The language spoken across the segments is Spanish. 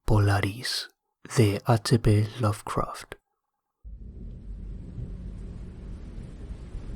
Polaris, de H.P. Lovecraft.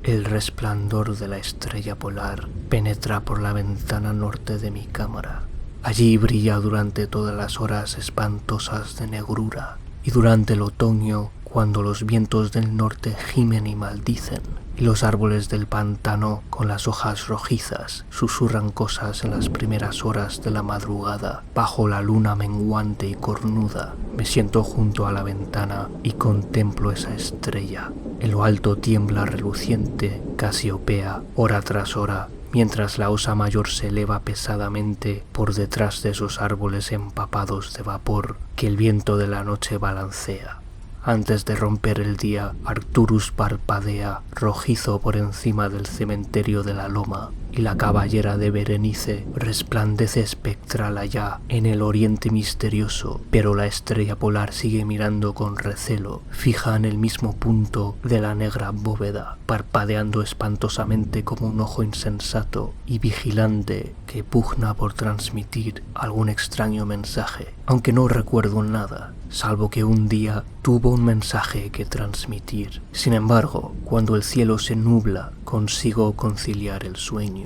El resplandor de la estrella polar penetra por la ventana norte de mi cámara. Allí brilla durante todas las horas espantosas de negrura, y durante el otoño, cuando los vientos del norte gimen y maldicen, y los árboles del pantano con las hojas rojizas susurran cosas en las primeras horas de la madrugada, bajo la luna menguante y cornuda, me siento junto a la ventana y contemplo esa estrella. En lo alto tiembla reluciente Casiopea, hora tras hora, mientras la osa mayor se eleva pesadamente por detrás de esos árboles empapados de vapor que el viento de la noche balancea. Antes de romper el día, Arcturus parpadea rojizo por encima del cementerio de la loma, y la caballera de Berenice resplandece espectral allá en el oriente misterioso, pero la estrella polar sigue mirando con recelo, fija en el mismo punto de la negra bóveda, parpadeando espantosamente como un ojo insensato y vigilante que pugna por transmitir algún extraño mensaje, aunque no recuerdo nada, salvo que un día tuvo un mensaje que transmitir. Sin embargo, cuando el cielo se nubla, consigo conciliar el sueño.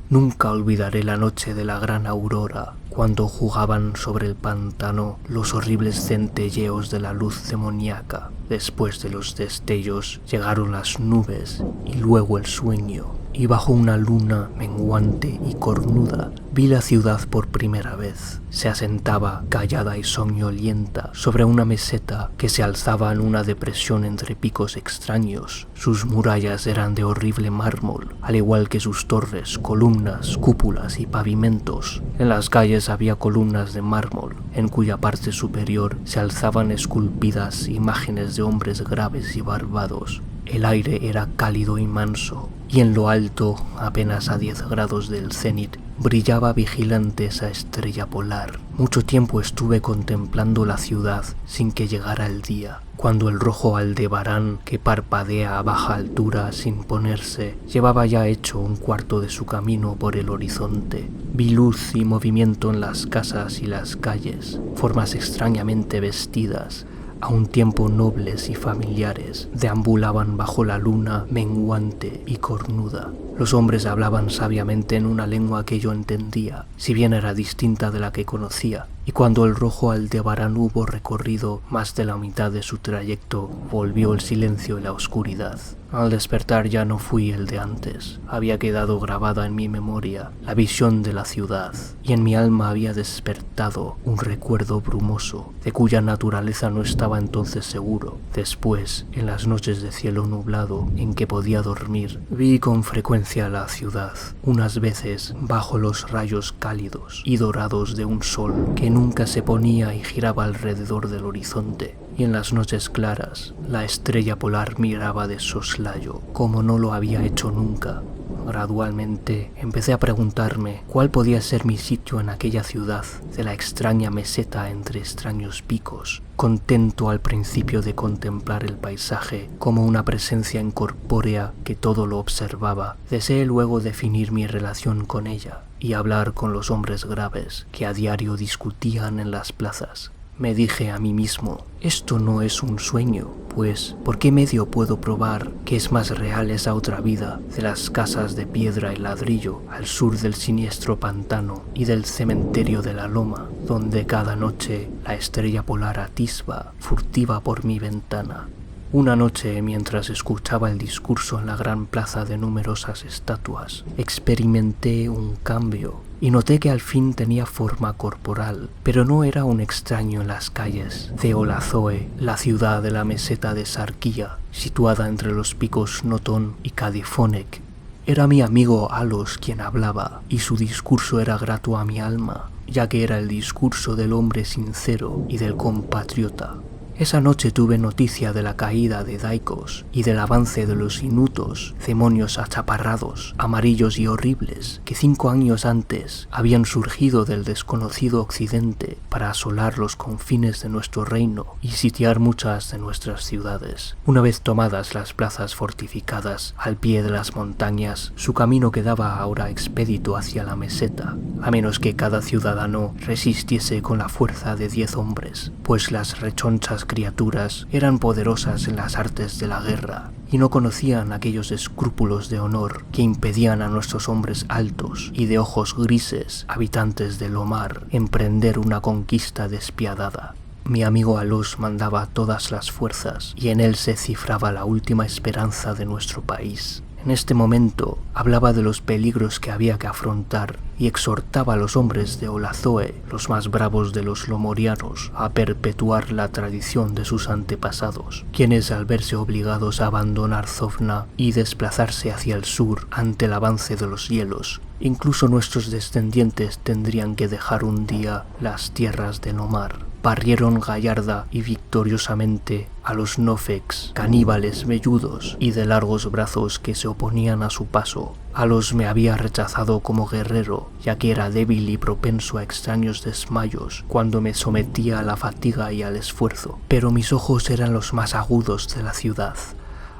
Nunca olvidaré la noche de la gran aurora, cuando jugaban sobre el pantano los horribles centelleos de la luz demoníaca. Después de los destellos llegaron las nubes y luego el sueño, y bajo una luna menguante y cornuda vi la ciudad por primera vez. Se asentaba callada y soñolienta sobre una meseta que se alzaba en una depresión entre picos extraños. Sus murallas eran de horrible mármol, al igual que sus torres, columnas, cúpulas y pavimentos. En las calles había columnas de mármol, en cuya parte superior se alzaban esculpidas imágenes de hombres graves y barbados. El aire era cálido y manso, y en lo alto, apenas a 10 grados del cenit, brillaba vigilante esa estrella polar. Mucho tiempo estuve contemplando la ciudad sin que llegara el día, cuando el rojo Aldebarán, que parpadea a baja altura sin ponerse, llevaba ya hecho un cuarto de su camino por el horizonte. Vi luz y movimiento en las casas y las calles, formas extrañamente vestidas, a un tiempo nobles y familiares, deambulaban bajo la luna menguante y cornuda. Los hombres hablaban sabiamente en una lengua que yo entendía, si bien era distinta de la que conocía, y cuando el rojo Aldebarán hubo recorrido más de la mitad de su trayecto, volvió el silencio y la oscuridad. Al despertar ya no fui el de antes. Había quedado grabada en mi memoria la visión de la ciudad, y en mi alma había despertado un recuerdo brumoso, de cuya naturaleza no estaba entonces seguro. Después, en las noches de cielo nublado en que podía dormir, vi con frecuencia la ciudad, unas veces bajo los rayos cálidos y dorados de un sol que nunca se ponía y giraba alrededor del horizonte, y en las noches claras la estrella polar miraba de soslayo, como no lo había hecho nunca. Gradualmente empecé a preguntarme cuál podía ser mi sitio en aquella ciudad de la extraña meseta entre extraños picos. Contento al principio de contemplar el paisaje como una presencia incorpórea que todo lo observaba, deseé luego definir mi relación con ella y hablar con los hombres graves que a diario discutían en las plazas. Me dije a mí mismo, esto no es un sueño, pues ¿por qué medio puedo probar que es más real esa otra vida de las casas de piedra y ladrillo al sur del siniestro pantano y del cementerio de la loma, donde cada noche la estrella polar atisba, furtiva por mi ventana? Una noche, mientras escuchaba el discurso en la gran plaza de numerosas estatuas, experimenté un cambio y noté que al fin tenía forma corporal, pero no era un extraño en las calles de Olazoe, la ciudad de la meseta de Sarkía, situada entre los picos Notón y Cadifonec. Era mi amigo Alos quien hablaba, y su discurso era grato a mi alma, ya que era el discurso del hombre sincero y del compatriota. Esa noche tuve noticia de la caída de Daikos y del avance de los Inutos, demonios achaparrados, amarillos y horribles, que 5 años antes habían surgido del desconocido occidente para asolar los confines de nuestro reino y sitiar muchas de nuestras ciudades. Una vez tomadas las plazas fortificadas al pie de las montañas, su camino quedaba ahora expedito hacia la meseta, a menos que cada ciudadano resistiese con la fuerza de 10 hombres, pues las rechonchas criaturas eran poderosas en las artes de la guerra y no conocían aquellos escrúpulos de honor que impedían a nuestros hombres altos y de ojos grises, habitantes de Lomar, emprender una conquista despiadada. Mi amigo Alos mandaba todas las fuerzas y en él se cifraba la última esperanza de nuestro país. En este momento hablaba de los peligros que había que afrontar y exhortaba a los hombres de Olazoe, los más bravos de los lomorianos, a perpetuar la tradición de sus antepasados, quienes al verse obligados a abandonar Zofna y desplazarse hacia el sur ante el avance de los hielos, incluso nuestros descendientes tendrían que dejar un día las tierras de Lomar. Barrieron gallarda y victoriosamente a los Nofex, caníbales velludos y de largos brazos que se oponían a su paso. Alos me había rechazado como guerrero, ya que era débil y propenso a extraños desmayos cuando me sometía a la fatiga y al esfuerzo, pero mis ojos eran los más agudos de la ciudad.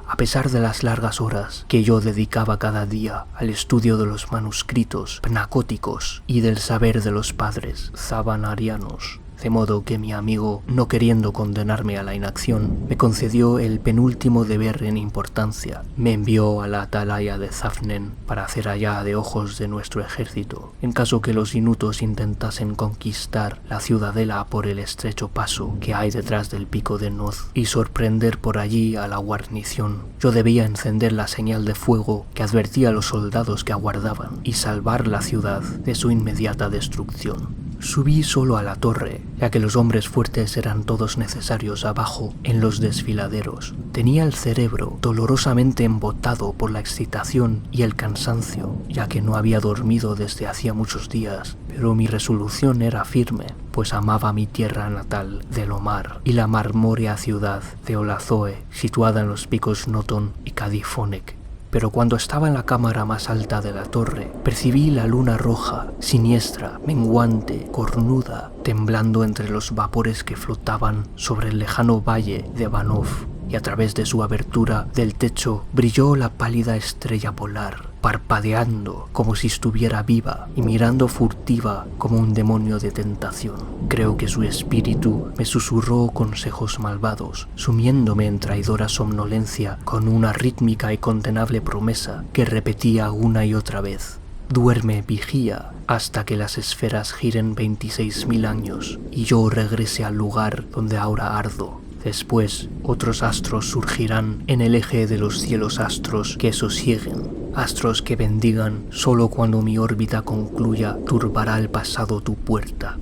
A pesar de las largas horas que yo dedicaba cada día al estudio de los manuscritos pnacóticos y del saber de los padres zabanarianos, de modo que mi amigo, no queriendo condenarme a la inacción, me concedió el penúltimo deber en importancia. Me envió a la atalaya de Zafnen para hacer allá de ojos de nuestro ejército, en caso que los inutos intentasen conquistar la ciudadela por el estrecho paso que hay detrás del pico de Noz y sorprender por allí a la guarnición. Yo debía encender la señal de fuego que advertía a los soldados que aguardaban y salvar la ciudad de su inmediata destrucción. Subí solo a la torre, ya que los hombres fuertes eran todos necesarios abajo en los desfiladeros. Tenía el cerebro dolorosamente embotado por la excitación y el cansancio, ya que no había dormido desde hacía muchos días, pero mi resolución era firme, pues amaba mi tierra natal de Lomar y la marmórea ciudad de Olazoe, situada en los picos Noton y Cadifonek. Pero cuando estaba en la cámara más alta de la torre, percibí la luna roja, siniestra, menguante, cornuda, temblando entre los vapores que flotaban sobre el lejano valle de Vanov, y a través de su abertura del techo brilló la pálida estrella polar, parpadeando como si estuviera viva y mirando furtiva como un demonio de tentación. Creo que su espíritu me susurró consejos malvados, sumiéndome en traidora somnolencia con una rítmica y condenable promesa que repetía una y otra vez: duerme, vigía, hasta que las esferas giren 26.000 años y yo regrese al lugar donde ahora ardo. Después, otros astros surgirán en el eje de los cielos, astros que sosieguen, astros que bendigan. Solo cuando mi órbita concluya turbará el pasado tu puerta.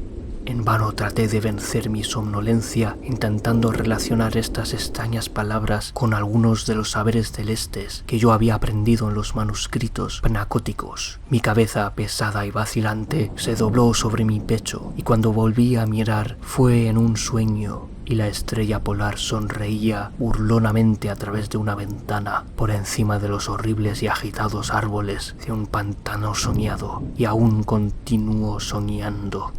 En vano traté de vencer mi somnolencia intentando relacionar estas extrañas palabras con algunos de los saberes celestes que yo había aprendido en los manuscritos pnacóticos. Mi cabeza, pesada y vacilante, se dobló sobre mi pecho y cuando volví a mirar fue en un sueño y la estrella polar sonreía burlonamente a través de una ventana por encima de los horribles y agitados árboles de un pantano soñado, y aún continúo soñando.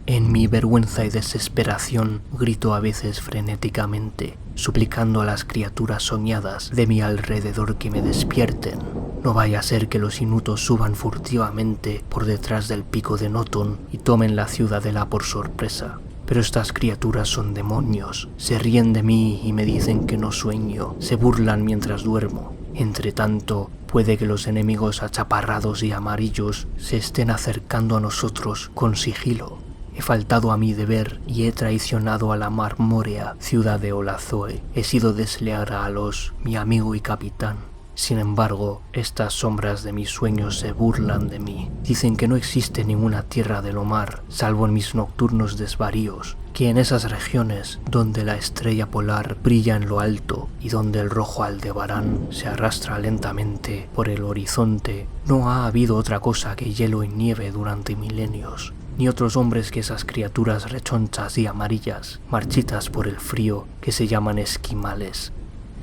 En mi vergüenza y desesperación grito a veces frenéticamente, suplicando a las criaturas soñadas de mi alrededor que me despierten. No vaya a ser que los inutos suban furtivamente por detrás del pico de Noton y tomen la ciudadela por sorpresa. Pero estas criaturas son demonios, se ríen de mí y me dicen que no sueño, se burlan mientras duermo. Entre tanto, puede que los enemigos achaparrados y amarillos se estén acercando a nosotros con sigilo. He faltado a mi deber y he traicionado a la marmórea ciudad de Olazoe. He sido desleal a Alos, mi amigo y capitán. Sin embargo, estas sombras de mis sueños se burlan de mí. Dicen que no existe ninguna tierra de Lomar, salvo en mis nocturnos desvaríos, que en esas regiones donde la estrella polar brilla en lo alto y donde el rojo Aldebarán se arrastra lentamente por el horizonte, no ha habido otra cosa que hielo y nieve durante milenios. ni otros hombres que esas criaturas rechonchas y amarillas, marchitas por el frío, que se llaman esquimales.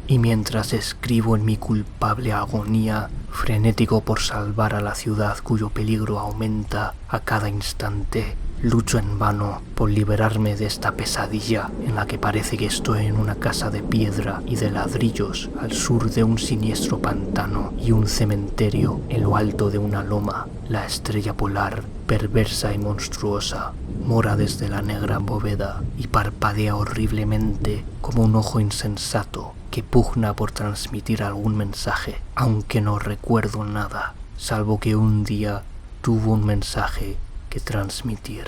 Y mientras escribo en mi culpable agonía, frenético por salvar a la ciudad cuyo peligro aumenta a cada instante, lucho en vano por liberarme de esta pesadilla en la que parece que estoy en una casa de piedra y de ladrillos al sur de un siniestro pantano y un cementerio en lo alto de una loma. La estrella polar, perversa y monstruosa, mora desde la negra bóveda y parpadea horriblemente como un ojo insensato que pugna por transmitir algún mensaje, aunque no recuerdo nada, salvo que un día tuvo un mensaje que transmitir.